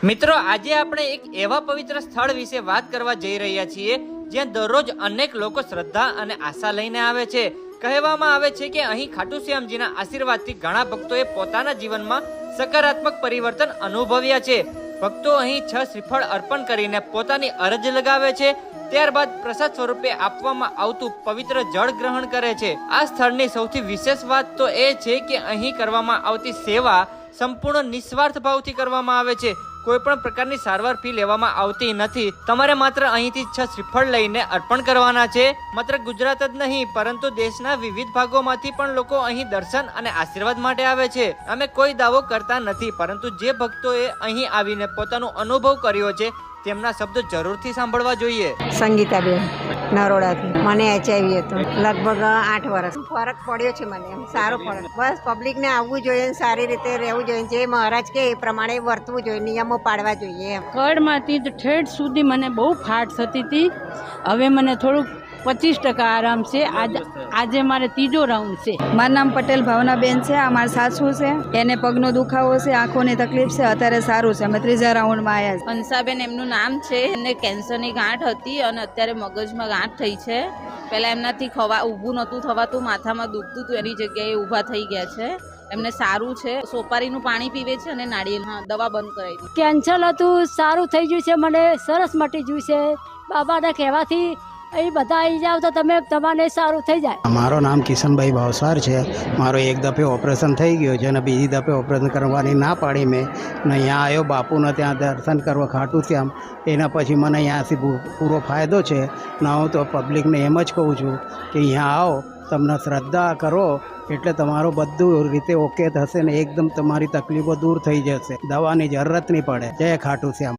મિત્રો, આજે આપણે એક એવા પવિત્ર સ્થળ વિશે વાત કરવા જઈ રહ્યા છીએ જ્યાં દરરોજ અનેક લોકો શ્રદ્ધા અને આશા લઈને આવે છે। કહેવામાં આવે છે કે અહીં ખાટુ શ્યામજીના આશીર્વાદથી ઘણા ભક્તોએ પોતાના જીવનમાં સકારાત્મક પરિવર્તન અનુભવ્યા છે। ભક્તો અહીં 6 શ્રીફળ અર્પણ કરીને પોતાની અરજ લગાવે છે, ત્યારબાદ પ્રસાદ સ્વરૂપે આપવામાં આવતું પવિત્ર જળ ગ્રહણ કરે છે। આ સ્થળની સૌથી વિશેષ વાત તો એ છે કે અહીં કરવામાં આવતી સેવા સંપૂર્ણ નિસ્વાર્થ ભાવથી કરવામાં આવે છે। કોઈ પણ પ્રકારની સારવાર ફી લેવામાં આવતી નથી। તમારે માત્ર અહીંથી 6 શ્રીફળ લઈને અર્પણ કરવાના છે। માત્ર ગુજરાત જ નહીં પરંતુ દેશના વિવિધ ભાગોમાંથી પણ લોકો અહીં દર્શન અને આશીર્વાદ માટે આવે છે। અમે કોઈ દાવો કરતા નથી, પરંતુ જે ભક્તોએ અહીં આવીને પોતાનો અનુભવ કર્યો છે તેમના શબ્દો જરૂરથી સાંભળવા જોઈએ। સંગીતાબેન નરોડાથી મને HIV હતો, લગભગ 8 વર્ષ। ફરક પડ્યો છે મને, એમ સારો ફરક। બસ પબ્લિકને આવવું જોઈએ, સારી રીતે રહેવું જોઈએ, જે મહારાજ કે એ પ્રમાણે વર્તવું જોઈએ, નિયમો પાડવા જોઈએ એમ। કળમાંથી ઠેઠ સુધી મને બહુ ફાટ થતી હતી, હવે મને થોડુંક 25% આરામ છે। આજે મારે 3જો રાઉન્ડ છે। મારું નામ પટેલ ભાવનાબેન છે। આ મારા સાસુ છે, એને પગનો દુખાવો છે, આંખોની તકલીફ છે, અત્યારે સારું છે। અમે 3જા રાઉન્ડમાં આવ્યા છે। હંસાબેન એમનું નામ છે। એમને કેન્સરની ગાંઠ હતી અને અત્યારે મગજમાં ગાંઠ થઈ છે। પહેલાં એમનાથી ઊભું નહોતું થવાતું, માથામાં દુખતું હતું, એની જગ્યાએ ઊભા થઈ ગયા છે। એમને સારું છે, સોપારીનું પાણી પીવે છે અને નાળિયેર દવા બંધ કરાવી। કેન્સર હતું, સારું થઈ ગયું છે, મને સરસ મટી ગયું છે। બાબાના કહેવાથી અહીં બધા આવી જાવ તો તમારે સારું થઈ જાય। મારું નામ કિશનભાઈ ભાવસાર છે। મારો એક દફે ઓપરેશન થઈ ગયું છે અને બીજી દફે ઓપરેશન કરવાની ના પાડી મેં, અને અહીંયા આવ્યો બાપુને ત્યાં દર્શન કરવા ખાટુ શ્યામ। એના પછી મને અહીંયાથી પૂરો ફાયદો છે। ના હું તો પબ્લિકને એમ જ કહું છું કે અહીંયા આવો, તમને શ્રદ્ધા કરો એટલે તમારું બધું રીતે ઓકે થશે ને એકદમ તમારી તકલીફો દૂર થઈ જશે, દવાની જરૂરત નહીં પડે। જય ખાટુ શ્યામ।